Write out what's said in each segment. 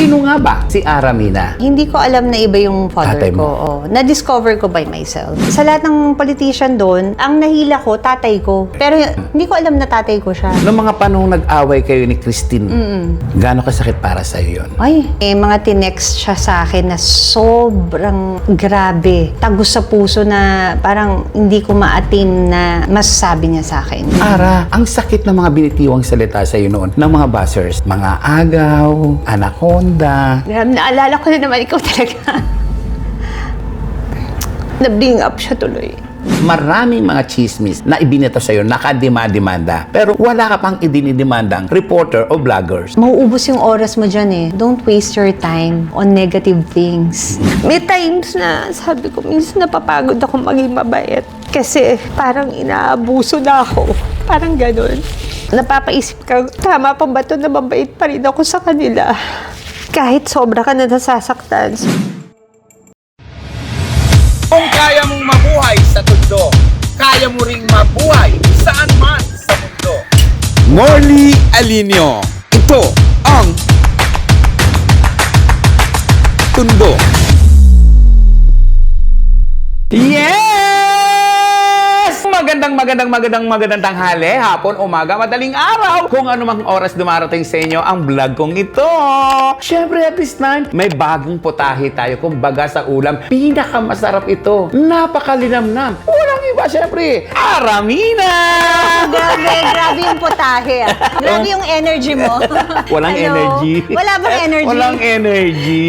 Sino nga ba si Aramina? Hindi ko alam na iba yung father Tatay ko. mo? Oh, na-discover ko by myself. Sa lahat ng politician doon, ang nahila ko, tatay ko. Pero hindi ko alam na tatay ko siya. Noong mga panahong nag-away kayo ni Christine, gaano kasakit para sa'yo yun? Ay, mga tinext siya sa akin na sobrang grabe. Tagos sa puso na parang hindi ko maatin na masasabi niya sa akin. Ara, ang sakit ng mga binitiwang salita sa'yo noon ng mga buzzers. Mga agaw, anaconda. Grabe, naalala ko na naman ikaw talaga. Na-bring up siya tuloy. Maraming mga chismis na ibinito sa'yo, nakadima-demanda. Pero wala ka pang idinidemandang reporter o vloggers. Mauubos yung oras mo dyan eh. Don't waste your time on negative things. May times na sabi ko, minsan napapagod ako maging mabait. Kasi parang inaabuso na ako. Parang ganun. Napapaisip ka, tama pa ba ito na mabait pa rin ako sa kanila? Kahit sobra ka na nasasaktan. Kung kaya mong mabuhay sa tundo, kaya mo ring mabuhay saan man sa mundo. Morley Alinio, ito ang Tundo. Yes! Magandang tanghali, hapon, umaga, madaling araw. Kung ano mang oras dumarating sa inyo ang vlog kong ito. Siyempre at this time, may bagong putahe tayo. Kung baga sa ulam, pinakamasarap ito. Napakalinamnam. Walang iba, siyempre, Aramina! Grabe yung potahe. Grabe yung energy mo. Walang Hello? energy. Wala bang energy? Walang energy.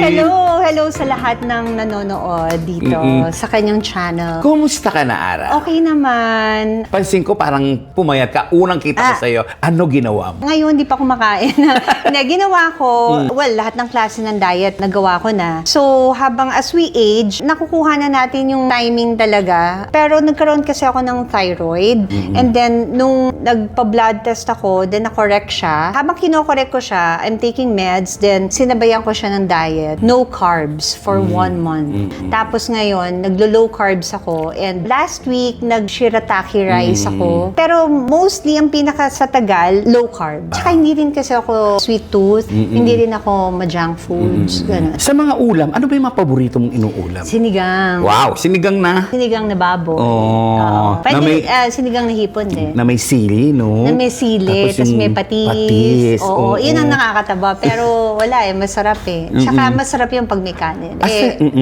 Hello sa lahat ng nanonood dito sa kanyang channel. Kumusta ka na, Ara? Okay naman. Pansin ko parang pumayat ka. Unang kita ko sa'yo, ano ginawa mo? Ngayon, di pa kumakain. Hindi, ginawa ko, well, lahat ng klase ng diet, nagawa ko na. So, habang as we age, nakukuha na natin yung timing talaga. Pero nagkaroon kasi ako ng thyroid. And then, nung nagpa-blood test ako, then na-correct siya. Habang kino-correct ko siya, I'm taking meds, then sinabayan ko siya ng diet. No carbs for 1 month. Tapos ngayon, naglo-low carbs ako. And last week, nag-shirataki rice ako. Pero mostly, ang pinaka sa tagal, low carb. Tsaka hindi rin kasi ako sweet tooth. Hindi rin ako ma-junk foods. Ganun. Sa mga ulam, ano ba yung mga paborito mong inuulam? Sinigang. Wow, sinigang na. Sinigang na baboy. Oh. Pwede, Na may- sinigang na hipon din. Na may sili, no? Na may sili, tapos yung may patis. Oo, yun ang oo. nakakataba. Pero wala eh, masarap eh. Tsaka masarap yung pag may kanin.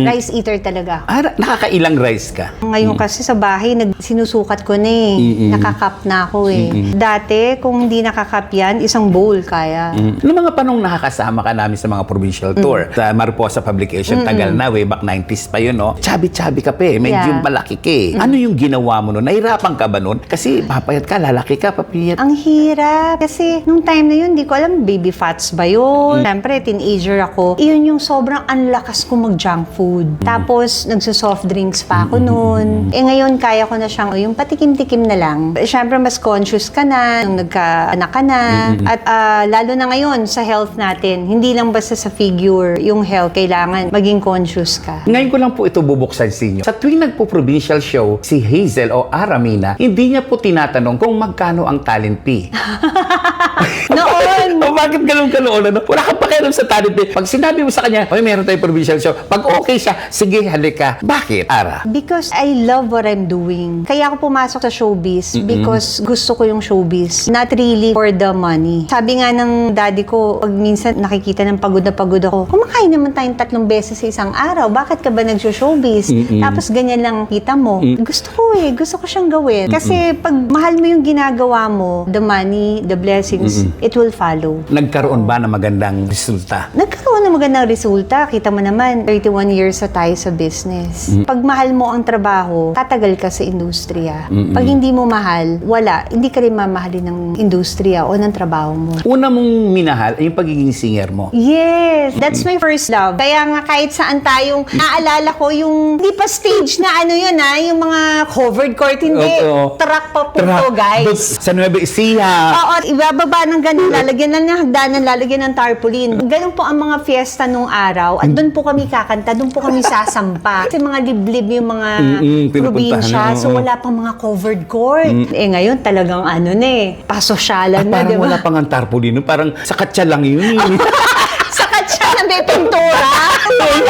Rice eater talaga ako. Nakakailang rice ka? Ngayon kasi sa bahay, sinusukat ko na eh. Nakakap na ako eh. Dati, kung hindi nakakap yan, isang bowl kaya. Noong mga panong nakakasama ka namin sa mga provincial tour, sa Mariposa Publication, tagal na, way back 90s pa yun, no? Chubby-chubby ka pa eh, medyo Yeah. malaki ka eh. Ano yung ginawa mo nun? Nahirapan ka ba nun? Kasi papayat ka, lalaki ka, papayat. Ang hirap. Kasi nung time na yun, di ko alam, baby fats ba yun? Siyempre, teenager ako. Iyon yung sobrang anlakas ko mag-junk food. Tapos, nagsa-soft drinks pa ako noon. Eh ngayon, kaya ko na siyang, yung patikim-tikim na lang. Siyempre, mas conscious ka na, nung nagka-anak ka na. At lalo na ngayon, sa health natin, hindi lang basta sa figure, yung health, kailangan maging conscious ka. Ngayon ko lang po ito bubuksan sa inyo. Sa tuwing nagpo-provincial show, si Hazel o Aramina, hindi niya po tinatanong kung magkano ang talent fee. Noon! O bakit ganun ka noon? Ano? Wala kang pakialam sa talent fee. Pag sinabi mo sa kanya, oy, meron tayong provincial show. Pag okay siya, sige, halika. Bakit, Ara? Because I love what I'm doing. Kaya ako pumasok sa showbiz because gusto ko yung showbiz. Not really for the money. Sabi nga ng daddy ko, pag minsan nakikita ng pagod na pagod ako, kumakain naman tayong 3 beses sa isang araw. Bakit ka ba nag-showbiz? Tapos ganyan lang kita mo. Gusto ko eh. Gusto ko siyang gawin. Kasi pag mahal mo yung ginagawa mo, the money, the blessings, it will follow. Nagkaroon ba ng magandang resulta? Nagkaroon ng magandang resulta. Kita mo naman, 31 years na tayo sa business. Pag mahal mo ang trabaho, tatagal ka sa industriya. Pag hindi mo mahal, wala. Hindi ka rin mamahalin ng industriya o ng trabaho mo. Una mong minahal ay yung pagiging singer mo. Yes, that's my first love. Kaya nga kahit saan tayong naalala ko yung hindi pa stage na ano yun yung mga covered court, hindi. Oo. Track pa po to, guys. Sa Nueva Ecija. Oo, ibababa ng ganun, lalagyan lang ng hagdanan, lalagyan ng tarpaulin. Ganun po ang mga fiesta nung araw at doon po kami kakanta, doon po kami sasampa. Kasi mga liblib yung mga probinsya, pinupuntahan, so wala pang mga covered court. Eh ngayon talagang ano na pasosyalan na, Parang di ba? wala pang ang tarpaulin. Parang sa katsa lang yun. Sa katsa na may pintura.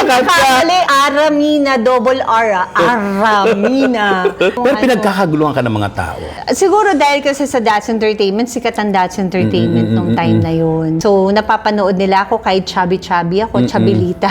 Kakali, Aramina, double R. Aramina. Pero pinagkakaguluhan ka ng mga tao. Siguro dahil kasi sa That's Entertainment, sikat ang That's Entertainment nung time na yun. So, napapanood nila ako kahit chubby-chubby ako, chubbilita.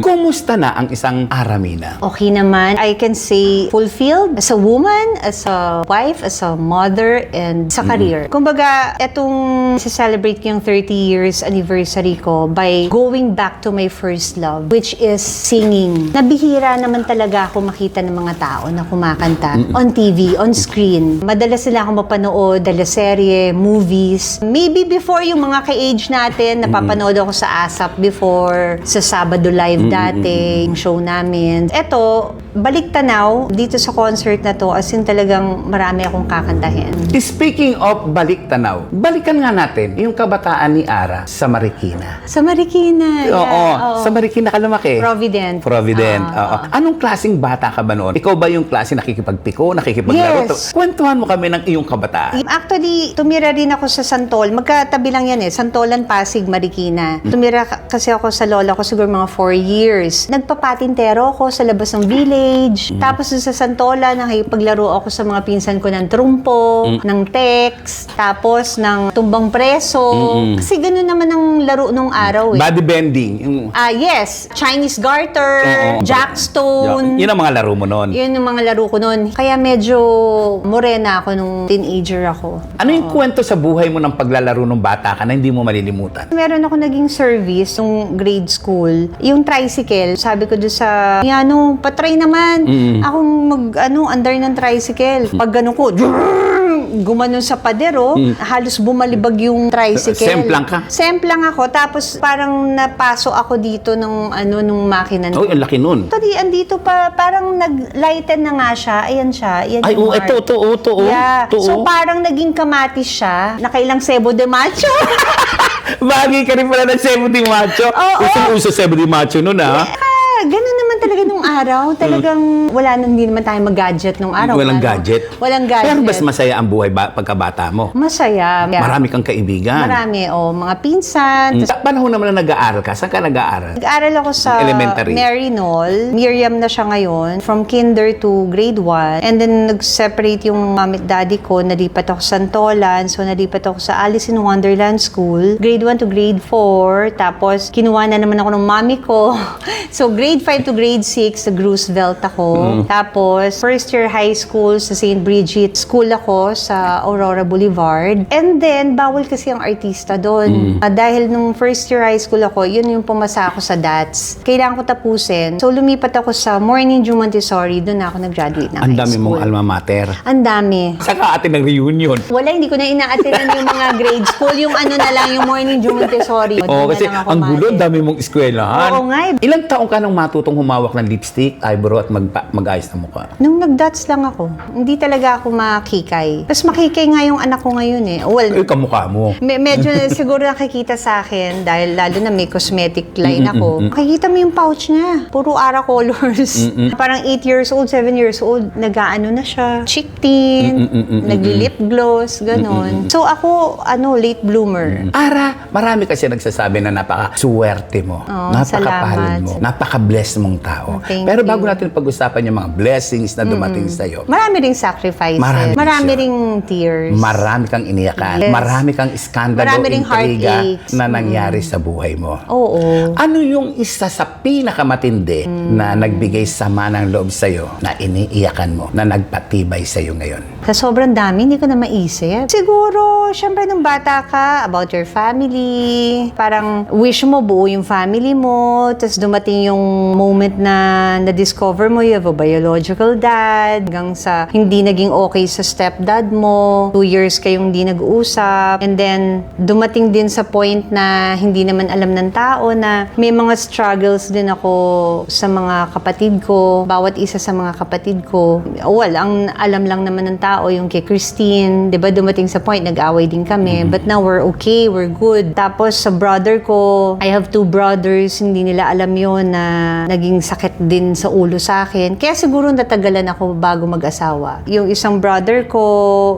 Kumusta na ang isang Aramina? Okay naman. I can say fulfilled as a woman, as a wife, as a mother, and sa career. Kumbaga, etong celebrate yung 30 years anniversary ko by going back to my first love, which is singing. Nabihira naman talaga ako makita ng mga tao na kumakanta on TV, on screen. Madalas sila ako mapanood, teleserye, movies. Maybe before yung mga ka-age natin, napapanood ako sa ASAP before, sa Sabado Live dati, yung show namin. Eto, balik tanaw dito sa concert na to, as in talagang marami akong kakantahin. Speaking of balik tanaw, balikan nga natin yung kabataan ni Ara sa Marikina. Sa Marikina. Oo, yeah, sa Marikina ka lumaki. Provident. Provident. Oo. Anong klaseng bata ka ba noon? Ikaw ba yung klase nakikipagpiko, nakikipaglaro? Yes. Kwentuhan mo kami ng iyong kabataan. Actually, tumira rin ako sa Santol. Magkatabi lang yan eh. Santolan, Pasig, Marikina. Tumira kasi ako sa lola ko siguro mga 4 years. Nagpapatintero ako sa labas ng village. Tapos sa Santolan, nakikipaglaro ako sa mga pinsan ko ng trumpo, ng text, tapos ng tumbang preso. Kasi gano'n naman ang laro nung araw eh. Body bending. Yes. Chinese garter, Oo. jackstone. Yun ang mga laro mo noon. Yun yung mga laro ko noon. Kaya medyo morena ako nung teenager ako. Ano yung kwento sa buhay mo ng paglalaro ng bata ka na hindi mo malilimutan? Meron ako naging service nung grade school. Yung tricycle, sabi ko doon sa, patry naman. Akong andar ng tricycle. Pag ganun ko, gumanon sa padero, halos bumalibag yung tricycle. Semplang ka? Semplang ako, tapos parang napaso ako dito nung makina. Oh, ang laki nun. Actually, andito pa, parang nag-lighten na nga siya. Ayan siya. Ayan Ay, yung mark. ito. Yeah. Ito, So, parang naging kamatis siya. Nakailang sebo de macho. Bagay ka rin pala ng Cebu de Macho. Oo. Usong-uso Cebu de Macho nun, ha? Ganun naman talaga nung araw. Talagang hindi naman tayo mag-gadget nung araw. Walang Ano? gadget. Walang gadget. Pero mas masaya ang buhay pagkabata mo. Masaya. Yeah. Marami kang kaibigan. Marami. Mga pinsan. Sa panahon naman na nag-aaral ka, saan ka nag-aaral? Nag-aral ako sa Elementary. Mary Noll. Miriam na siya ngayon. From kinder to grade 1. And then, nag-separate yung mom at daddy ko. Nalipat ako sa Santolan. So, nalipat ako sa Alice in Wonderland School. Grade 1 to grade 4. Tapos, kinuha na naman ako ng mommy ko. So, grade 5 to grade 6, sa Roosevelt ako. Tapos, first year high school sa St. Bridget School ako sa Aurora Boulevard. And then, bawal kasi ang artista doon. Dahil nung first year high school ako, yun yung pumasa ako sa DATS. Kailangan ko tapusin. So, lumipat ako sa Morning Jew Montessori. Doon ako nag-graduate ng Ang high dami school. mong alma mater. Ang dami. Saan ka atin ng reunion? Wala, hindi ko na ina-attendan yung mga grade school. Yung na lang, yung Morning Jew Montessori. Oo, Doon na kasi lang ako ang gulo, umate. dami mong eskwelahan. Oo nga eh. Ilang taong ka nang matutong humawak ng lipstick, eyebrow at mag-ayos ng mukha? Nung nag-dots lang ako, hindi talaga ako makikay. Mas makikay nga yung anak ko ngayon eh. Well, Ay, kamukha mo. medyo siguro nakikita sa akin dahil lalo na may cosmetic line ako. Makikita mo yung pouch niya. Puro Ara colors. Parang 8 years old, 7 years old, nag-aano na siya. Cheek tint, nag-lip gloss, ganon. So ako, late bloomer. Ara, marami kasi nagsasabi na napaka-suwerte mo. Oh, Napaka-palad salamat. mo. Napaka-blessed mong tao. Thank Pero bago you. natin pag-usapan yung mga blessings na dumating sa'yo, Marami ring sacrifices. Marami Marami siya. ring tears. marami kang iniyakan. Yes. Marami kang iskandalo, Marami ring intriga heartaches. na nangyari sa buhay mo. Oo. Ano yung isa sa pinakamatindi na nagbigay sama ng loob sa'yo, na iniiyakan mo, na nagpatibay sa'yo ngayon? Sa sobrang dami, hindi ko na maisip. Siguro, syempre nung bata ka, about your family, parang wish mo buo yung family mo, tapos dumating yung moment na na-discover mo you have a biological dad, hanggang sa hindi naging okay sa stepdad mo, 2 years kayong hindi nag-uusap, and then dumating din sa point na hindi naman alam ng tao na may mga struggles din ako sa mga kapatid ko, bawat isa sa mga kapatid ko. Well, ang alam lang naman ng tao yung kay Christine, 'di ba dumating sa point nag-away din kami, but now we're okay, we're good. Tapos sa brother ko, I have 2 brothers, hindi nila alam yon na naging sakit din sa ulo sa akin. Kaya siguro natagalan ako bago mag-asawa. Yung isang brother ko,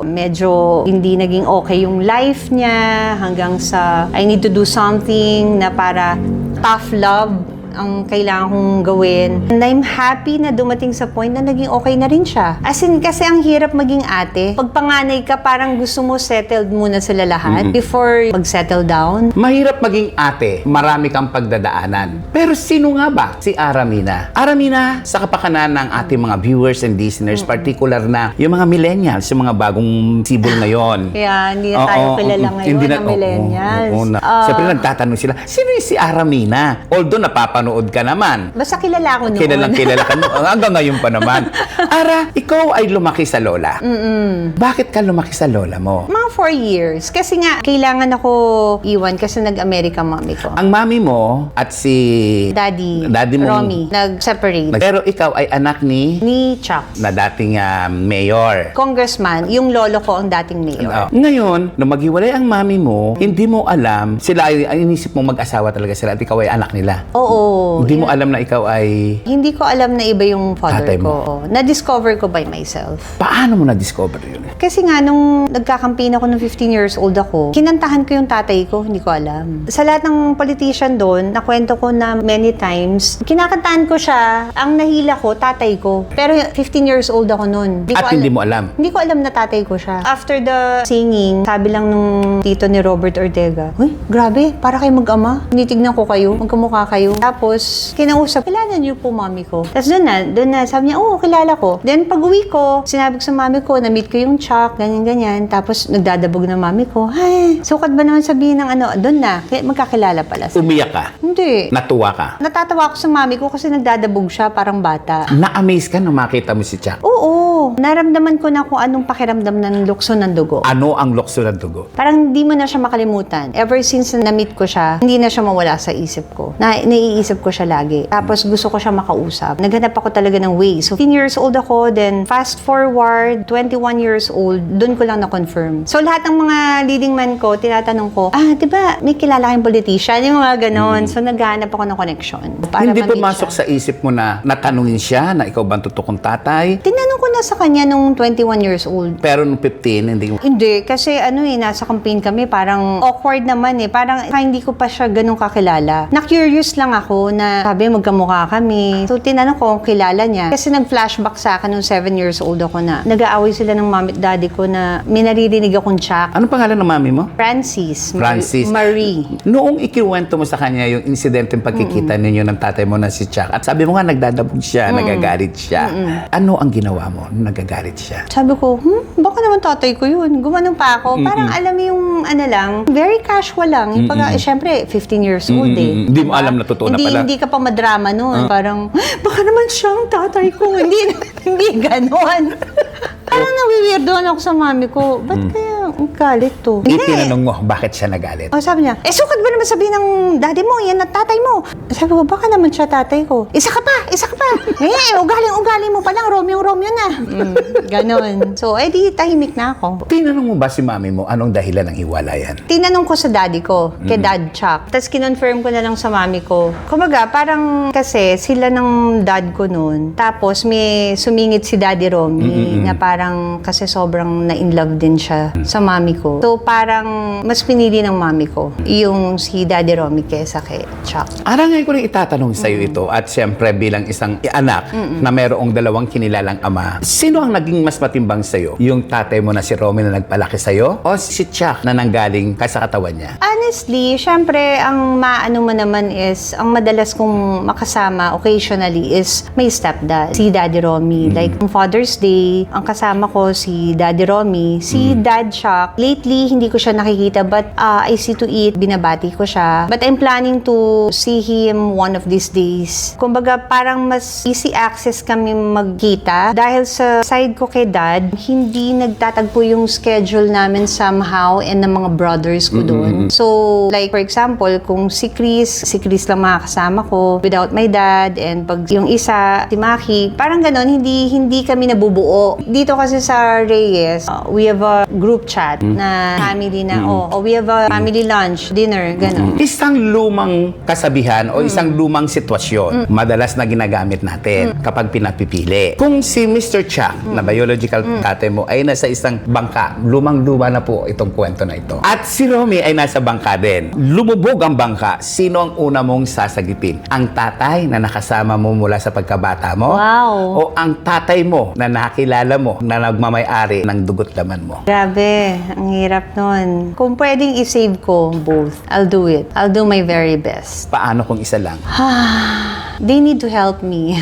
medyo hindi naging okay yung life niya hanggang sa I need to do something na para tough love ang kailangan kong gawin. And I'm happy na dumating sa point na naging okay na rin siya. As in, kasi ang hirap maging ate. Pag panganay ka, parang gusto mo settled muna sila lahat before mag-settle down. Mahirap maging ate, marami kang pagdadaanan. Pero sino nga ba si Aramina? Aramina, sa kapakanan ng ating mga viewers and listeners, particular na yung mga millennials, yung mga bagong sibol ngayon. Kaya hindi na tayo kilala ngayon Hindi ng millennials. Siyempre nagtatanong sila, sino yung si Aramina? Although napapanood ka naman. Basta kilala ko noon. Kilala ka noon. Hanggang ngayon pa naman. Ara, ikaw ay lumaki sa lola. Bakit ka lumaki sa lola mo? Mga 4 years. Kasi nga, kailangan ako iwan kasi nag-America mami ko. Ang mami mo at si Daddy mo, Romy, nag-separate. pero ikaw ay anak ni Chuck. na dating mayor. Congressman, yung lolo ko ang dating mayor. Ngayon, nung maghiwalay ang mami mo, hindi mo alam, sila ay inisip mo mag-asawa talaga sila at ikaw ay anak nila. Oo. Hindi mo alam na ikaw ay... Hindi ko alam na iba yung father Tatay ko. mo. Oo. Na-discover ko by myself. Paano mo na-discover yun? Kasi nga, nung nagkakampin ako ng 15 years old ako, kinantahan ko yung tatay ko, hindi ko alam. Sa lahat ng politician doon, nakwento ko na many times, kinakantahan ko siya, ang nahila ko, tatay ko. Pero 15 years old ako noon. At hindi mo alam? Hindi ko alam na tatay ko siya. After the singing, sabi lang nung tito ni Robert Ortega, "Uy, grabe, para kayo mag-ama. Tinitignan ko kayo, magkamukha kayo." Tapos, kinausap, kilala niyo po mami ko. Tapos doon na, sabi niya, "Oo, kilala ko." Then, pag uwi ko, sinabi ko sa mami ko, na-meet ko yung Chuck, ganyan-ganyan. Tapos, nagdadabog na mami ko, "Ay, sukat ba naman sabihin ng ano?" Doon na, magkakilala pala. Umiyak ka? Hindi. Natuwa ka? Natatawa ako sa mami ko kasi nagdadabog siya, parang bata. Na-amaze ka nung makita mo si Chuck? Oo, naramdaman ko na kung anong pakiramdam ng lukso ng dugo. Ano ang lukso ng dugo? Parang hindi mo na siya makalimutan. Ever since na-meet ko siya, hindi na siya mawala sa isip ko. Naiisip ko siya lagi. Tapos gusto ko siya makausap. Naghanap ako talaga ng way. So, 15 years old ako, then fast forward, 21 years old, doon ko lang na-confirm. So, lahat ng mga leading man ko, tinatanong ko, di ba, may kilala kayong politician? Yung mga ganon. So, naghahanap ako ng connection. Para Hindi ma-meet pumasok siya. sa isip mo na natanungin siya na ikaw ba ang tutukong tatay? Tinanong ko na sa kanya nung 21 years old. Pero nung 15, hindi mo... Hindi, kasi nasa campaign kami, parang awkward naman Parang hindi ko pa siya ganun kakilala. Na-curious lang ako na sabi magkamukha kami. So, tinanong ko kung kilala niya. Kasi nag-flashback sa akin nung 7 years old ako na nag-aaway sila ng mami at daddy ko na may naririnig akong Chuck. Anong pangalan ng mami mo? Francis. Francis. Marie. Noong ikiwento mo sa kanya yung insidente ng pagkikita ninyo ng tatay mo na si Chuck at sabi mo nga nagdadabog siya, nagagalit siya. Ano ang ginawa mo nung nagagalit siya? Sabi ko, baka naman tatay ko yun. Gumanong pa ako. Parang alam mo yung very casual lang. Yung syempre, 15 years old Hindi mo alam na totoo na pala. Hindi ka pa madrama noon. Parang, baka naman siyang tatay ko. hindi ganon. Parang nawiwirdoan ako sa mami ko. Ba't kaya ang galit to? Itinanong mo, bakit siya nagalit? Sabi niya, sukat ba naman sabihin ng daddy mo, yan na tatay mo? Sabi ko, baka naman siya tatay ko. Isa ka pa. Ugaling mo pa lang, Romeo na. Ganon. So, di tahimik na ako. Tinanong mo ba si mami mo anong dahilan ng hiwalayan? Tinanong ko sa daddy ko, kay Dad Chuck. Tapos kinonfirm ko na lang sa mami ko. Kumaga, parang kasi sila ng dad ko noon. Tapos may sumingit si Daddy Romy na parang kasi sobrang na-in-love din siya sa mami ko. So parang mas pinili ng mami ko yung si Daddy Romy kesa kay Chuck. Ngayon ko rin itatanong sa'yo ito at siyempre bilang isang anak na mayroong dalawang kinilalang ama, sino ang naging mas matimbang sa'yo? Yung tatay mo na si Romy na nagpalaki sa'yo o si Chuck na nanggaling ka sa katawan niya? Honestly, syempre, ang maano mo naman is, ang madalas kong makasama occasionally is may stepdad, si Daddy Romy. Like, on Father's Day, ang kasama ko si Daddy Romy, si Dad Chuck. Lately, hindi ko siya nakikita but I see to eat, binabati ko siya. But I'm planning to see him one of these days. Kumbaga, parang mas easy access kami magkita. Dahil sa side ko kay Dad, hindi nagtatagpo yung schedule namin somehow and ng mga brothers ko doon. So, like for example, kung si Chris lang makakasama ko without my dad, and pag yung isa, si Maki, parang ganon, hindi kami nabubuo. Dito kasi sa Reyes, we have a group chat na family na, we have a family lunch, dinner, gano'n. Isang lumang kasabihan o isang lumang sitwasyon madalas na ginagamit natin kapag pinapipili. Kung si Mr. Chuck na biological tatay mo ay nasa isang bangka, lumang-luma na po itong kwento na ito. At si Romy ay nasa bangka din. Lumubog ang bangka, sino ang una mong sasagipin? Ang tatay na nakasama mo mula sa pagkabata mo? Wow. O ang tatay mo na nakilala mo na nagmamay-ari ng dugot laman mo? Grabe, ang hirap nun. Kung pwedeng i-save ko both, I'll do it. I'll do my very best. Paano kung isa lang? They need to help me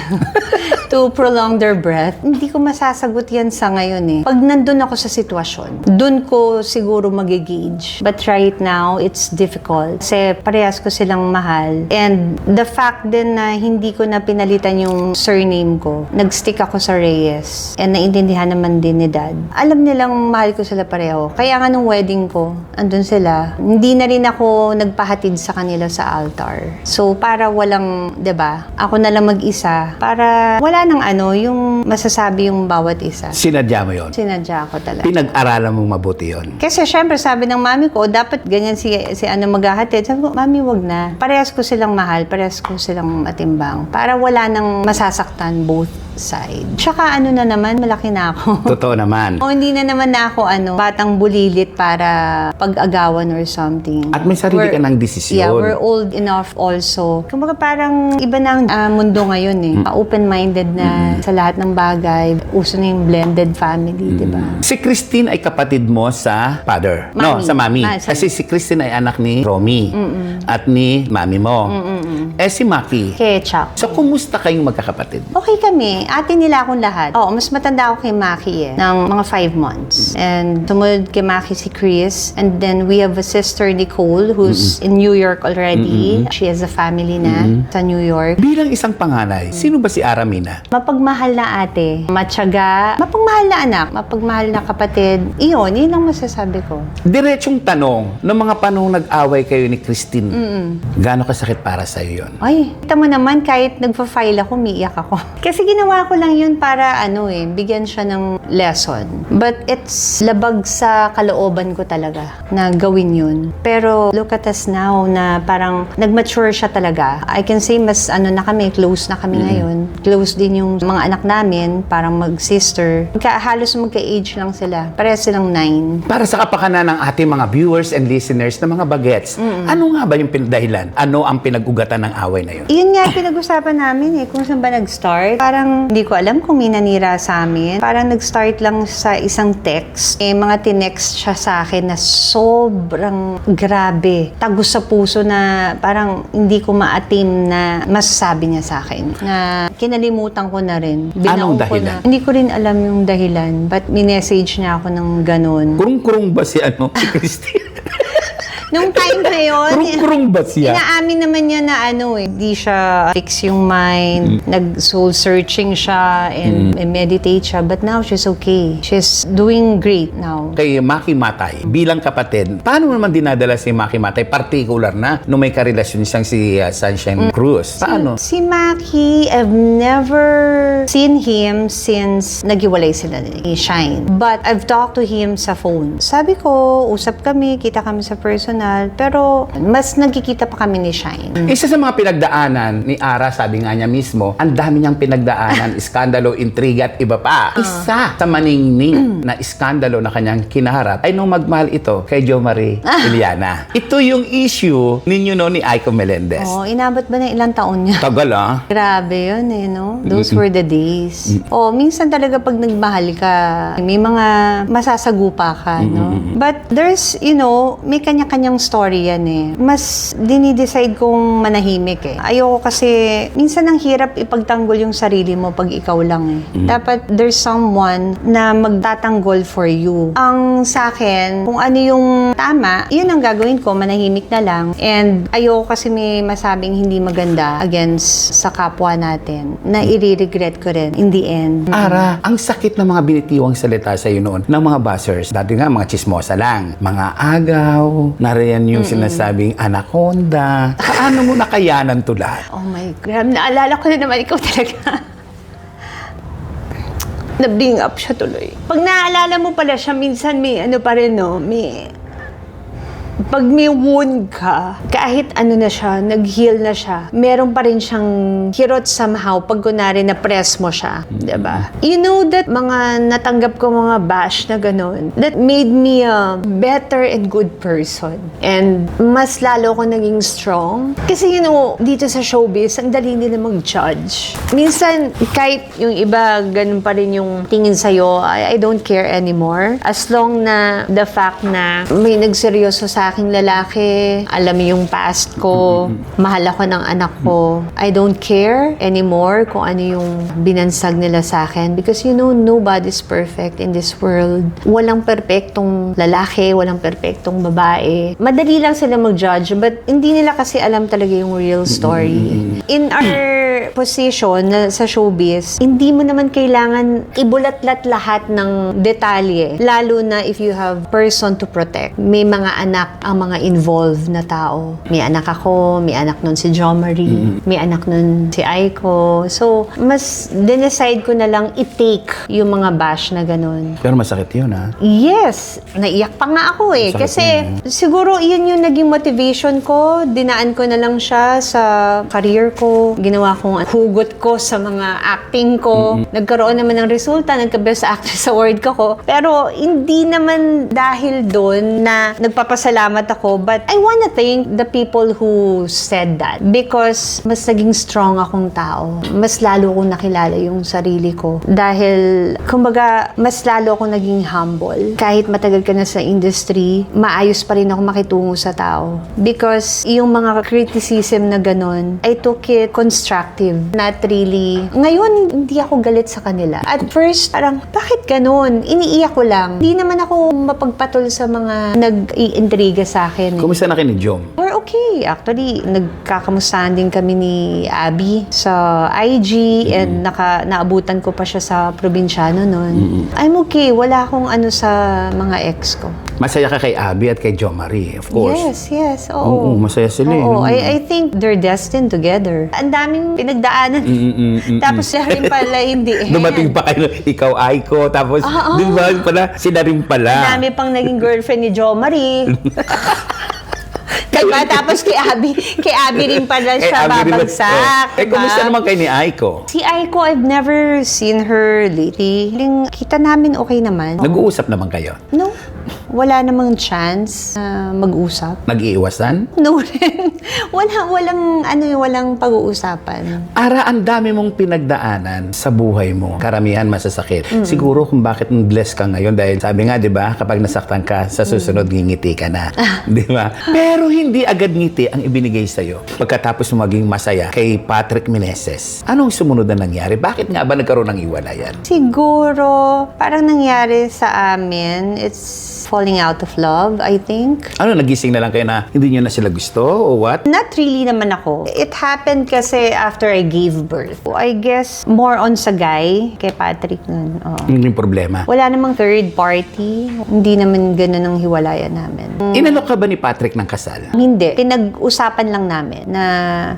to prolong their breath. Hindi ko masasagot yan sa ngayon eh. Pag nandun ako sa sitwasyon, dun ko siguro mag-gauge. But right now, it's difficult. Kasi parehas ko silang mahal. And the fact din na hindi ko na pinalitan yung surname ko, nag-stick ako sa Reyes. And naintindihan naman din ni Dad. Alam nilang mahal ko sila pareho. Kaya nga nung wedding ko, andun sila. Hindi na rin ako nagpahatid sa kanila sa altar. So, para walang, 'di ba? Ako na lang mag-isa. Para wala nang yung masasabi yung bawat isa. Sinadya mo yon? Sinadya ko talaga. Pinag-aralan mong mabuti yon? Kasi syempre sabi ng mami ko, dapat ganyan si maghahatid. Sabi ko, mami, wag na. Parehas ko silang mahal, parehas ko silang matimbang. Para wala nang masasaktan both side. Tsaka na naman, malaki na ako. Totoo naman. O hindi na naman na ako batang bulilit para pag-agawan or something. At may sarili ka ng desisyon. Yeah, we're old enough also. Kumbaga parang iba na ang mundo ngayon eh. Open-minded na sa lahat ng bagay. Uso na yung blended family, di ba? Si Christine ay kapatid mo sa father. No, Mami. sa mami. Sa- Kasi si Christine ay anak ni Romy. At ni mami mo. Eh si Maki. Kay Chuck. So, kumusta kayong magkakapatid? Okay kami. Ate nila akong lahat. Oo, mas matanda ako kay Maki ng mga 5 months. And sumunod kay Maki si Chris. And then we have a sister, Nicole, who's in New York already. She has a family na sa New York. Bilang isang panganay, sino ba si Aramina? Mapagmahal na ate, matyaga, mapagmahal na anak, mapagmahal na kapatid. Iyon ang masasabi ko. Diretsong tanong, noong mga panahong nag-away kayo ni Christine, gaano kasakit para sa iyo yun? Ay, kita mo naman, kahit nagpa-file ako, umiiyak ako. Kasi ginawa ko lang yun para bigyan siya ng lesson. But it's labag sa kalooban ko talaga na gawin yun. Pero look at us now na parang nag-mature siya talaga. I can say mas na kami, close na kami ngayon. Close din yung mga anak namin, parang mag-sister. Halos magka-age lang sila. Parehas silang 9. Para sa kapakanan ng ating mga viewers and listeners na mga bagets, ano nga ba yung dahilan? Ano ang pinag-ugatan ng away na yun? Yun nga, pinag-usapan namin kung saan ba nag-start. Parang hindi ko alam kung may nanira sa amin. Parang nag-start lang sa isang text. Mga tinext siya sa akin na sobrang grabe. Tagos sa puso na parang hindi ko maatim na masasabi niya sa akin. Na kinalimutan ko na rin. Anong Binaon ko dahilan? na. Hindi ko rin alam yung dahilan. But minessage niya ako ng ganun. Kurung-kurung ba si si Christine? Nung time na yun, Kurung-kurung ba siya? inaamin naman niya na hindi siya fix yung mind, nag-soul searching siya and meditate siya, but now she's okay. She's doing great now. Kay Maki Matay, bilang kapatid, paano naman dinadala si Maki Matay, particular na nung may karelasyon siyang si Sunshine Cruz? Paano? Si Maki, I've never seen him since naghiwalay sila ni Shine. But I've talked to him sa phone. Sabi ko, usap kami, kita kami sa personal, pero mas nagkikita pa kami ni Shine. Isa sa mga pinagdaanan ni Ara, sabi nga niya mismo, ang dami niyang pinagdaanan, iskandalo, intriga at iba pa. Isa sa maningning na iskandalo na kanyang kinaharap ay nung magmahal ito kay Jo Marie Iliana. Ito yung issue ninyo ni Aiko Melendez. Oh, inabot ba na ilang taon niya? Tagal ah. Grabe yun no? Those were the days. Minsan talaga pag nagmahal ka, may mga masasagupa ka, no? But there's, may kanya-kanyang story yan Mas dinidecide kong manahimik Ayoko kasi, minsan ang hirap ipagtanggol yung sarili mo pag ikaw lang Dapat there's someone na magtatanggol for you. Ang sa akin, kung ano yung tama, yun ang gagawin ko, manahimik na lang. And ayoko kasi may masabing hindi maganda against sa kapwa natin na i-regret ko rin in the end. Ara, ang sakit ng mga binitiwang salita sa iyo noon ng mga buzzers. Dati nga, mga chismosa lang. Mga agaw, nariyan yung sinasabing anaconda. Paano mo nakayanan to lahat? Oh my God. Naalala ko na naman ikaw talaga. Na-bring up siya tuloy. Pag naaalala mo pala siya, minsan may ano pa rin, no? Pag may wound ka, kahit ano na siya, nag-heal na siya, meron pa rin siyang kirot somehow pag kunwari na-press mo siya. Diba? You know that mga natanggap ko mga bash na ganun, that made me a better and good person. And mas lalo ko naging strong. Kasi you know, dito sa showbiz, ang dali nila mag-judge. Minsan, kahit yung iba, ganun pa rin yung tingin sa'yo, I don't care anymore. As long na the fact na may nagseryoso sa aking lalaki, alam mo yung past ko, mahal ako ng anak ko, I don't care anymore kung ano yung binansag nila sa akin. Because you know, nobody's perfect in this world. Walang perfectong lalaki, walang perfectong babae. Madali lang sila mag-judge, but hindi nila kasi alam talaga yung real story. In our position na sa showbiz, hindi mo naman kailangan ibulat-lat lahat ng detalye. Lalo na if you have person to protect. May mga anak ang mga involved na tao. May anak ako, may anak nun si Jo Marie, may anak nun si Aiko. So, mas dinecide ko na lang i-take yung mga bash na ganun. Pero masakit yun, ha? Yes! Naiyak pa nga ako eh. Sakit Kasi yun, siguro yun yung naging motivation ko. Dinaan ko na lang siya sa career ko. Ginawa kong hugot ko sa mga acting ko. Nagkaroon naman ng resulta. Nagka-Best Actress Award ko. Pero hindi naman dahil doon na nagpapasalamat ako. But I wanna thank the people who said that. Because mas naging strong akong tao. Mas lalo kong nakilala yung sarili ko. Dahil, kumbaga, mas lalo akong naging humble. Kahit matagal ka na sa industry, maayos pa rin ako makitungo sa tao. Because yung mga criticism na ganun, I took it constructive. Not really. Ngayon, hindi ako galit sa kanila. At first, parang, bakit ganun? Iniiyak ko lang. Hindi naman ako mapagpatol sa mga nag-iintriga sa akin. Kumusta na kayo ni Jom? We're okay. Actually, nagkakamustahan din kami ni Abby sa IG and naabutan ko pa siya sa probinsyano noon. I'm okay. Wala akong ano sa mga ex ko. Masaya ka kay Abby at kay Jo Marie, of course. Yes. Oo, Oo. masaya sila eh. Oo, I think they're destined together. Ang daming pinagdaanan. Tapos siya rin pala, hindi. Dumating pa kayo, ikaw, Aiko, tapos, di ba pala, sila rin pala. Ang dami pang naging girlfriend ni Jo Marie. Diba? Tapos kay Abby rin pala siya Abby rin ba- babagsak. Diba? kumusta naman kay ni Aiko? Si Aiko, I've never seen her lately. Kita namin okay naman. Nag-uusap naman kayo? No, wala namang chance na mag-usap. Nag-iiwasan? No rin. Walang pag-uusapan. Ara, ang dami mong pinagdaanan sa buhay mo. Karamihan masasakit. Siguro kung bakit blessed ka ngayon dahil sabi nga, di ba, kapag nasaktan ka, sa susunod ngingiti ka na. Di ba? Pero hindi agad ngiti ang ibinigay sa'yo. Pagkatapos mo maging masaya kay Patrick Meneses, anong sumunod na nangyari? Bakit nga ba nagkaroon ng iwalayan? Siguro, parang nangyari sa amin, it's falling out of love, I think. Ano, nagising na lang kayo na hindi nyo na sila gusto o what? Not really naman ako. It happened kasi after I gave birth. I guess more on sa guy, kay Patrick nun. Oo. Yun yung problema. Wala namang third party. Hindi naman ganun ang hiwalayan namin. Inalok ka ba ni Patrick ng kasal? Hindi. Pinag-usapan lang namin na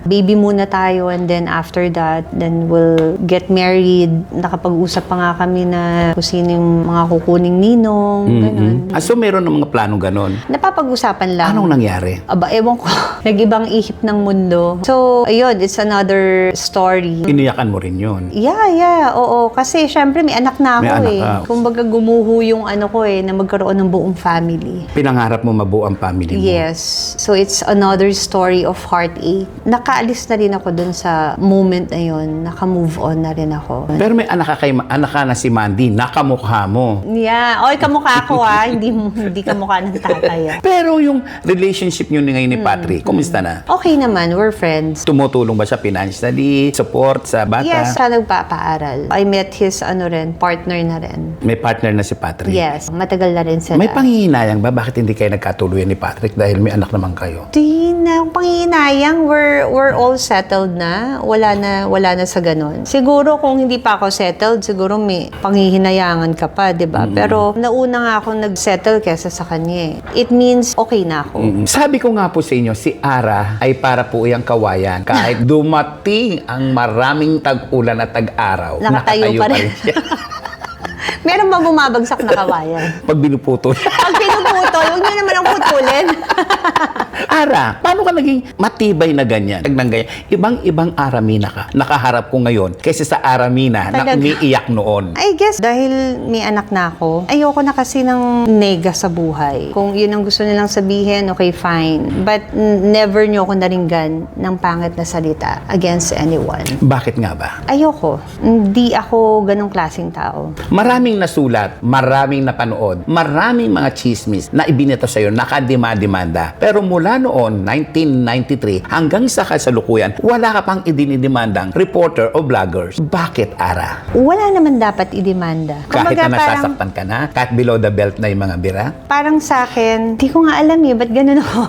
baby muna tayo and then after that, then we'll get married. Nakapag-usap pa nga kami na kung sino yung mga kukuning ninong, ganun. So, meron ng mga plano ganon. Napapag-usapan lang. Anong nangyari? Aba, ewan ko. Nag-ibang ihip ng mundo. So, ayun, it's another story. Iniyakan mo rin yun. Yeah. Oo. Kasi, syempre, may anak na ako May anak eh. ka. Kumbaga, gumuho yung ano ko eh, na magkaroon ng buong family. Pinangarap mo mabuo ang family mo. Yes. So, it's another story of heartache. Nakaalis na rin ako dun sa moment na yun. Naka-move on na rin ako. Pero may anak ka na si Mandy, nakamukha mo. Yeah. Oy, kamukha ko ah. Hindi kamukha ng tatay ah. Pero yung relationship nyo ngayon ni Patrick, kumusta na? Okay naman. We're friends. Tumutulong ba siya financially, support sa bata? Yes, siya nagpapaaral. I met his partner na rin. May partner na si Patrick? Yes, matagal na rin sila. May panghihinayang ba? Bakit hindi kayo nagkatuluyan ni Patrick dahil may anak naman kayo? Di na panghihinayang. We're all settled na. Wala na sa ganun. Siguro kung hindi pa ako settled, siguro may panghihinayangan ka pa, di ba? Pero nauna nga ako nag-settle kesa sa kanya eh. It means okay na ako. Sabi ko nga po sa inyo, si Ara ay para po iyang kawayan. Kahit dumating ang maraming tag-ulan at tag-araw, Nakatayo pa rin. siya. Meron ba bumabagsak na kawayan? Pag binuputol. Pag pinuputol, huwag niyo naman ang putulin. Ara, paano ka naging matibay na ganyan? Nang ganyan. Ibang-ibang Aramina ka. Nakaharap ko ngayon kaysa sa Aramina na Talaga? umiiyak noon. I guess dahil may anak na ako, ayoko na kasi ng nega sa buhay. Kung yun ang gusto nilang sabihin, okay, fine. But never nyo ako naringgan ng pangit na salita against anyone. Bakit nga ba? Ayoko. Hindi ako ganong klaseng tao. Maraming nasulat, maraming napanood, maraming mga chismis na ibinito sa'yo, nakadima-demanda. Pero mula noon, 1993, hanggang sa kasalukuyan, wala ka pang idinidemandang reporter o vloggers. Bakit, Ara? Wala naman dapat idemanda. Kahit Kumbaga, na nasasaktan ka na? Kahit below the belt na yung mga bira? Parang sa akin, di ko nga alam ba't ganun ako?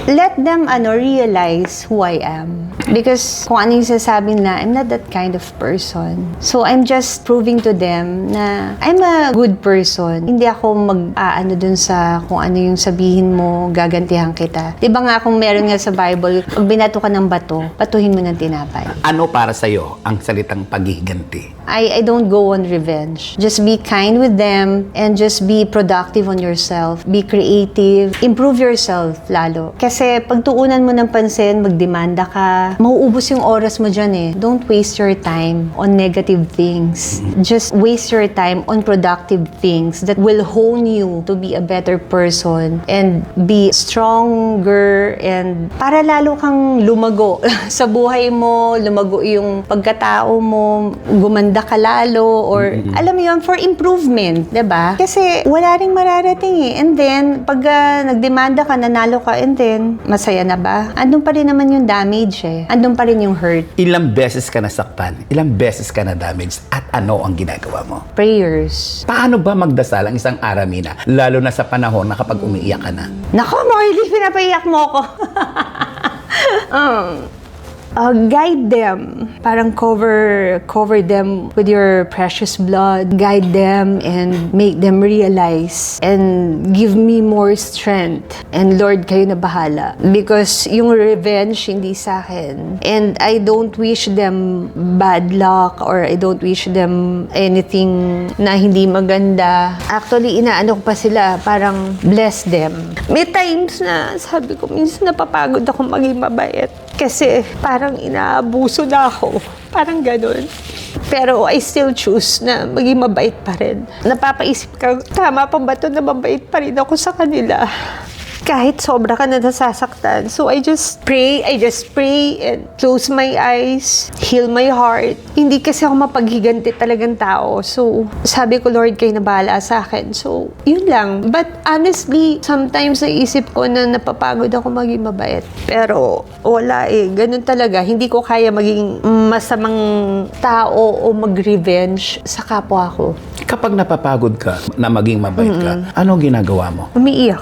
Let them realize who I am. Because kung ano yung sasabi nila, I'm not that kind of person. So I'm just proving to them na I'm a good person. Hindi ako mag-aano dun sa kung ano yung sabihin mo, gagantihan kita. Di ba nga kung meron nga sa Bible, pag binato ka ng bato, batuhin mo ng tinapay. Ano para sa'yo ang salitang paghiganti? I don't go on revenge. Just be kind with them and just be productive on yourself. Be creative. Improve yourself lalo. Kasi pag tuunan mo ng pansin, magdemanda ka, mauubos yung oras mo dyan eh. Don't waste your time on negative things. Just waste your time on productive things that will hone you to be a better person and be stronger and para lalo kang lumago sa buhay mo, lumago yung pagkatao mo, gumanda ka lalo or alam mo yun, for improvement, 'di ba? Kasi wala ring mararating eh. And then, pag nagdemanda ka, nanalo ka, and then, masaya na ba? Andun pa rin naman yung damage eh. Andun pa rin yung hurt. Ilang beses ka nasaktan? Ilang beses ka na damaged? At ano ang ginagawa mo? Prayers. Paano ba magdasal ang isang Aramina? Lalo na sa panahon na kapag umiiyak ka na. Nako, Marley, pinapaiyak mo ako. Guide them. Parang cover them with your precious blood. Guide them and make them realize and give me more strength. And Lord, kayo na bahala. Because yung revenge, hindi sa akin. And I don't wish them bad luck or I don't wish them anything na hindi maganda. Actually, inaano ko pa sila, parang bless them. May times na, sabi ko, minsan napapagod ako maging mabait. Kasi parang inaabuso na ako. Parang ganun. Pero I still choose na maging mabait pa rin. Napapaisip ka, tama pa ba ito na mabait pa rin ako sa kanila? Kahit sobra ka na nasasaktan. So I just pray and close my eyes, heal my heart. Hindi kasi ako mapaghiganti talagang tao. So sabi ko, Lord, kayo na bahala sa akin. So yun lang. But honestly, sometimes naisip ko na napapagod ako maging mabait. Pero wala eh. Ganun talaga. Hindi ko kaya maging masamang tao o mag-revenge sa kapwa ko. Kapag napapagod ka na maging mabait ka, anong ginagawa mo? Umiiyak.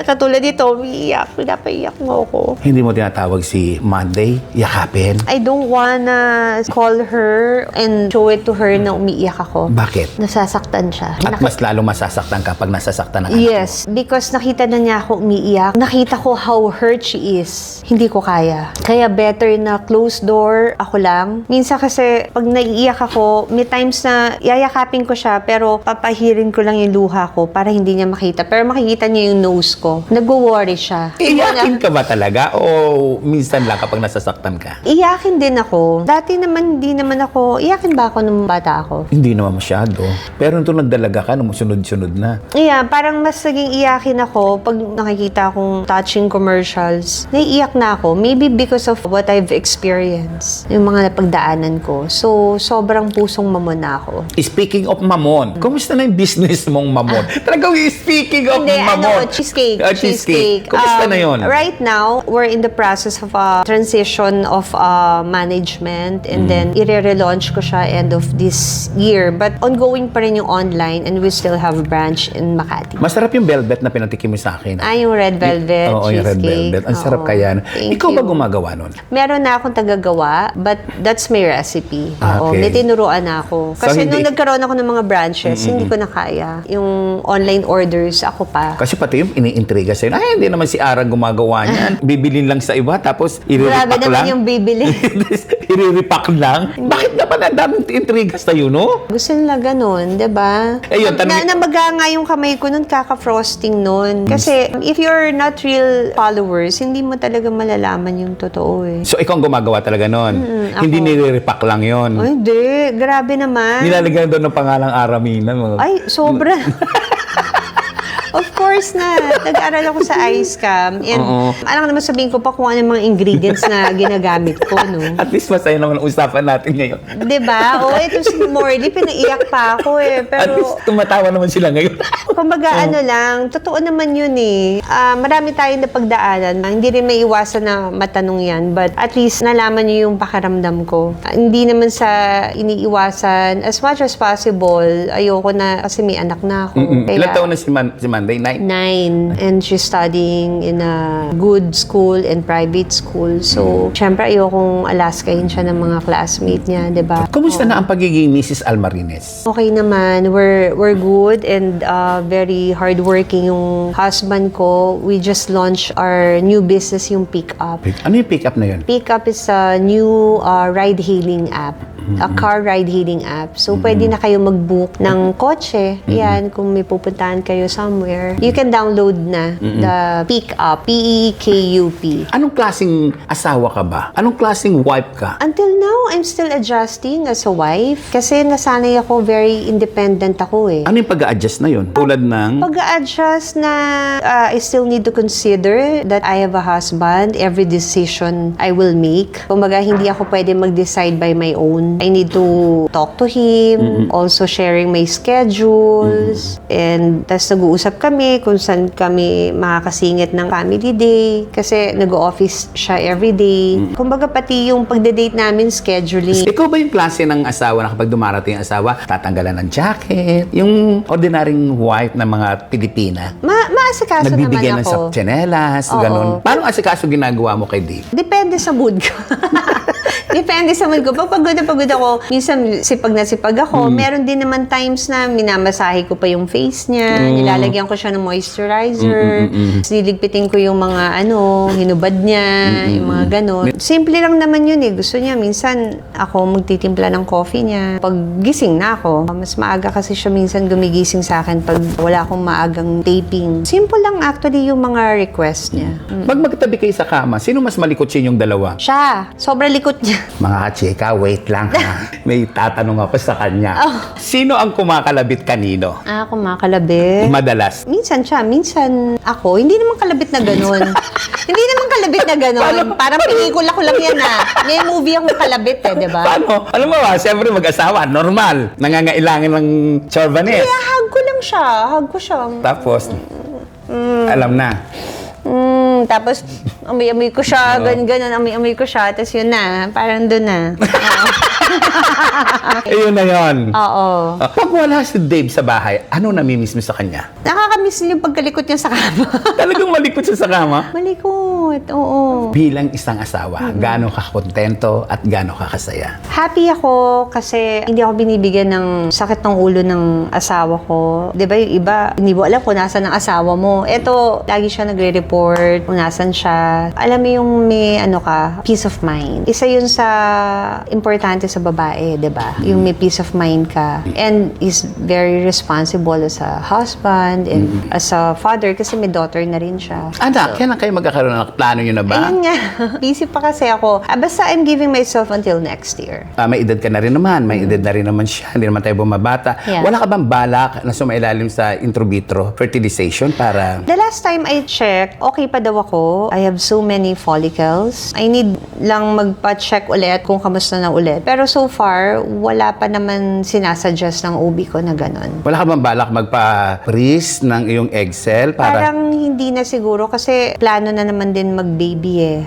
Katulad dito, umiiyak. Pinapaiyak mo ako. Hindi mo tinatawag si Monday, yakapin? I don't wanna call her and show it to her na umiiyak ako. Bakit? Nasasaktan siya. At mas lalong masasaktan kapag nasasaktan ng anak Yes, because nakita na niya ako umiiyak. Nakita ko how hurt she is. Hindi ko kaya. Kaya better na closed door, ako lang. Minsan kasi, pag naiiyak ako, may times na yayakapin ko siya, pero papahirin ko lang yung luha ko para hindi niya makita. Pero makikita niya yung nose ko. Nagwo-worry siya. Iyakin ka ba talaga? O minsan lang kapag nasasaktan ka? Iyakin din ako. Dati naman, hindi naman ako, iyakin ba ako nung bata ako? Hindi naman masyado. Pero nung nagdalaga ka, nung sunod-sunod na. Yeah, parang mas naging iyakin ako pag nakikita akong touching commercials. Naiiyak na ako. Maybe because of what I've experienced. Yung mga napagdaanan ko. So, sobrang pusong mamon na ako. Speaking of mamon, kumusta na yung business mong mamon? Talagang speaking of Hindi, mamon. cheesecake. Cheesecake. Kumusta na yun? Right now, we're in the process of a transition of management and then i-relaunch ko siya end of this year. But ongoing pa rin yung online and we still have a branch in Makati. Masarap yung velvet na pinatikim mo sa akin. Yung red velvet Oo, yung red cheesecake. velvet. Ang sarap Oo. kaya. Thank Ikaw ba you. gumagawa nun? Meron na akong tagagawa, but that's my recipe. Oo, Okay. may tinuruan na ako. So, Kasi hindi- nung nagkaroon ako ng mga branches, hindi ko na kaya. Yung online orders, ako pa. Kasi pati yung ini-interview intriga sa'yo. Ay, hindi naman si Ara gumagawa niyan. Bibilin lang sa iba, tapos Grabe iriripak naman lang. yung bibili. Iriripak lang. Bakit naman ang daming intriga sa'yo, no? Gusto nila ganun, di ba? Eh, yun, tanong- Namaga nga yung kamay ko nun, kaka-frosting nun. Kasi if you're not real followers, hindi mo talaga malalaman yung totoo eh. So, ikaw ang gumagawa talaga nun. ako. Hindi niriripak lang yon. Ay, hindi. Grabe naman. Nilalagyan doon ng pangalang Aramina. Mga... Ay, sobra. Of course na. Nag-aral ako sa iScam. And alam naman sabihin ko pa kung ano mga ingredients na ginagamit ko, no? At least masaya naman ang usapan natin ngayon. Diba? O, ito si Morley, pinaiyak pa ako eh. At Pero, least tumatawa naman sila ngayon. kumbaga ano lang, totoo naman yun eh. Marami tayong napagdaanan. Hindi rin may iwasan na matanong yan. But at least nalaman niyo yung pakiramdam ko. Hindi naman sa iniiwasan. As much as possible, ayoko na kasi may anak na ako. Ilang taon na si Monday? 9? 9. And she's studying in a good school and private school. So, syempre ayokong alaskahin siya ng mga classmate niya, di ba? Kumusta na ang pagiging Mrs. Almarines? Okay naman. We're good and very hardworking yung husband ko. We just launched our new business, yung Pick Up. Ano yung pick-up na yun? Pick Up is a new ride-hailing app. A car ride-hailing app. So, pwede na kayo mag-book ng kotse. Yan, kung may pupuntahan kayo somewhere. You can download na the Pick Up. P-E-K-U-P. Anong klaseng asawa ka ba? Anong klaseng wife ka? Until now, I'm still adjusting as a wife. Kasi nasanay ako, very independent ako eh. Ano yung pag-a-adjust na yun? Tulad ng... Pag-a-adjust na I still need to consider that I have a husband. Every decision I will make. Kumbaga, hindi ako pwede mag-decide by my own. I need to talk to him. Also sharing my schedules. And tas nag-uusap kami kung saan kami makakasingit ng family day. Kasi nag-office siya every day. Kumbaga, pati yung pagde-date namin, scheduling. Ikaw ba yung klase ng asawa na kapag dumarating ang asawa, tatanggalan ng jacket? Yung ordinaryong wife ng mga Pilipina? Maasikaso naman Nagbibigyan ng ako. tsinelas, Oo. ganun. Paano asikaso ginagawa mo kay Dave? Depende sa mood ko. Depende sa mood ko. Pag pagod na pagod ako, minsan sipag na sipag ako. Meron din naman times na minamasahe ko pa yung face niya. Nilalagyan ko siya ng moisturizer. Niligpitin ko yung mga hinubad niya, yung mga ganon. Simple lang naman yun eh. Gusto niya, minsan ako magtitimpla ng coffee niya. Pag gising na ako, mas maaga kasi siya minsan gumigising sa akin pag wala akong maagang taping. Simple lang actually yung mga request niya. Pag magtabi kayo sa kama, sino mas malikot sa inyong dalawa? Siya, sobrang likot niya. Mga kachika, wait lang ha. May tatanong ako sa kanya. Sino ang kumakalabit kanino? Ako makalabi. Madalas. Minsan siya, minsan ako. Hindi naman kalabit na ganun. Hindi naman kalabit na ganun. Parang pelikula ko lang yan May movie akong kalabit di ba? Paano? Alam mo ba, siyempre mag-asawa, normal. Nangangailangan ng chorbanes. Kaya hug ko lang siya. Hug ko siya. Tapos, alam na. Tapos, amoy-amoy ko siya, ganun, amoy-amoy ko siya, tapos yun na, parang doon na. Ayun na yun. Oo. Pag wala si Dave sa bahay, ano namimiss mo sa kanya? Nakakamiss yung pagkalikot niya sa kama. Talagang malikot siya sa kama? Malikot, oo. Bilang isang asawa, gaano ka kontento at gaano ka kasaya? Happy ako kasi hindi ako binibigyan ng sakit ng ulo ng asawa ko. 'Di ba yung iba, hindi mo alam kung nasaan ang asawa mo. Ito, lagi siya nagre-report kung nasaan siya. Alam mo yung may peace of mind. Isa yun sa importante sa babae, 'di ba? Yung may peace of mind ka. And is very responsible as a husband and as a father kasi may daughter na rin siya. Anak, kailan kayo magkakaroon ng plano nyo na ba? Ayun nga. Busy pa kasi ako. Basta I'm giving myself until next year. May edad ka na rin naman, may edad na rin naman siya, hindi naman tayo bumabata. Yeah. Wala ka bang balak na sumailalim sa intro-vitro fertilization para... The last time I checked, okay pa daw ako. I have so many follicles. I need lang magpa-check ulit kung kamusta na ulit. Pero so far, wala pa naman sinasuggest ng OB ko na ganun. Wala ka bang balak magpa-freeze ng iyong egg cell para... Parang hindi na siguro kasi plano na naman din mag-baby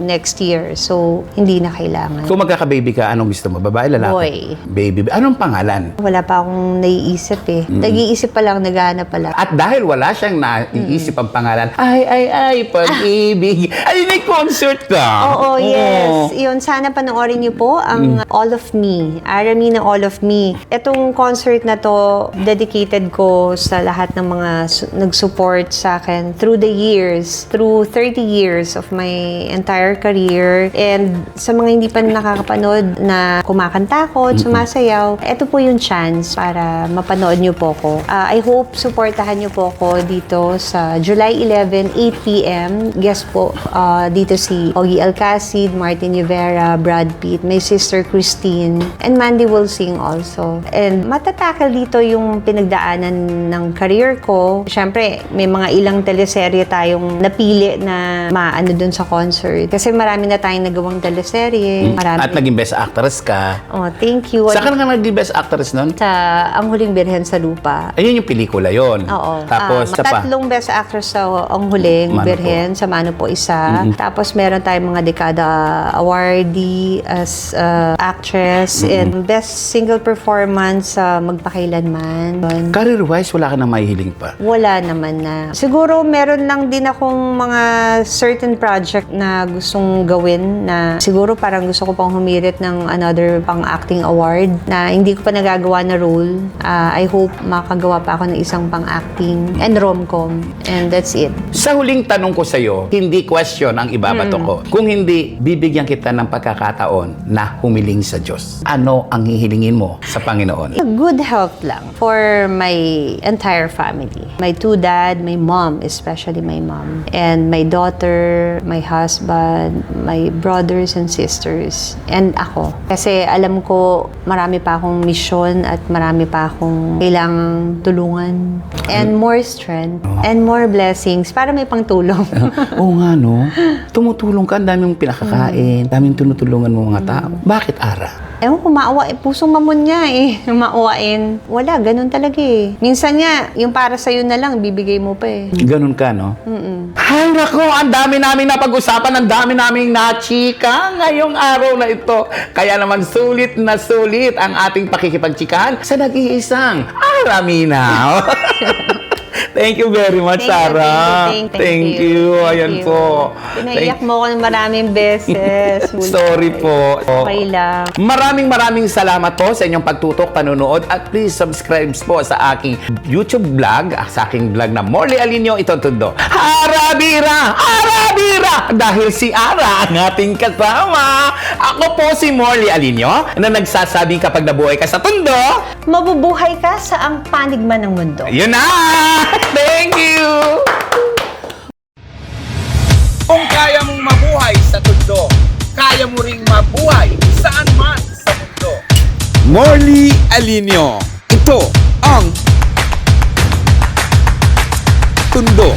next year. So, hindi na kailangan. Kung magkaka-baby ka, anong gusto mo? Babae, lalaki? Boy. Baby. Anong pangalan? Wala pa akong naiisip Nag-iisip pa lang, naghahanap pa lang. At dahil wala siyang naiisip ang pangalan, ay, pag-ibig. Ay, may concert ka. Oo, yes. Yun, sana panoorin niyo po ang All of Me. Arami ng All of Me. Itong concert na to, dedicated ko ko sa lahat ng mga nag-support sa akin through the years, through 30 years of my entire career. And sa mga hindi pa nakakapanood na kumakanta ko at sumasayaw, ito po yung chance para mapanood niyo po ko. I hope supportahan niyo po ko dito sa July 11, 8 p.m. Guest po dito si Ogie Alcacid, Martin Rivera, Brad Pitt, my sister Christine, and Mandy will sing also. And matatakal dito yung pinagdaanan ng career ko. Siyempre, may mga ilang teleserye tayong napili na maano dun sa concert. Kasi marami na tayong nagawang teleserye. Marami. At naging best actress ka. Oh, thank you. Saan ka nga naging best actress nun? Sa Ang Huling Birhen sa Lupa. Ayun yung pelikula yon. Oo. Tapos, isa pa. Tatlong best actress sa Ang Huling Mano Birhen, sa Mano po isa. Tapos meron tayong mga dekada awardee as actress and best single performance sa Magpakailanman. Career-wise, wala ka nang mahihiling pa. Wala naman na. Siguro meron lang din akong mga certain project na gustong gawin na siguro parang gusto ko pang humirit ng another pang acting award na hindi ko pa nagagawa na role. I hope makagawa pa ako ng isang pang acting and rom-com. And that's it. Sa huling tanong ko sa'yo, hindi question ang ibabato ko. Kung hindi, bibigyan kita ng pagkakataon na humiling sa Diyos. Ano ang hihilingin mo sa Panginoon? Good health lang for my entire family. My two dad, my mom, especially my mom, and my daughter, my husband, my brothers and sisters, and ako. Kasi alam ko marami pa akong misyon at marami pa akong kailangang tulungan. And more strength and more blessings para may pangtulong. Oo nga, no? Tumutulong ka, ang daming pinakakain, daming tinutulungan mo mga tao. Bakit Ara? Ewan ko, maawa eh. Pusong mamon niya eh. Maawain. Wala, ganun talaga eh. Minsan nga, yung para sa'yo na lang, bibigay mo pa eh. Ganun ka, no? Ay, nako, ang dami naming napag-usapan, ang dami naming nachika ngayong araw na ito. Kaya naman sulit na sulit ang ating pakikipagchikahan sa nag-iisang Araminaw. Thank you very much, Sarah. Thank you. Ayan po. Pinaiyak mo ko ng maraming beses. Sorry po. Okay lang. Maraming salamat po sa inyong pagtutok, panunood, at please subscribe po sa aking YouTube vlog, sa aking vlog na Morley Alinio, ito tundo. Harabira! Harabira! Dahil si Ara ang ating kasama. Ako po si Morley Alinio na nagsasabing kapag nabuhay ka sa tundo, Mabubuhay ka sa ang panigma ng mundo. yun na! Thank you! Kung kaya mong mabuhay sa tundo, kaya mo ring mabuhay saan man sa mundo. Morley Alinio. Ito ang Tundo.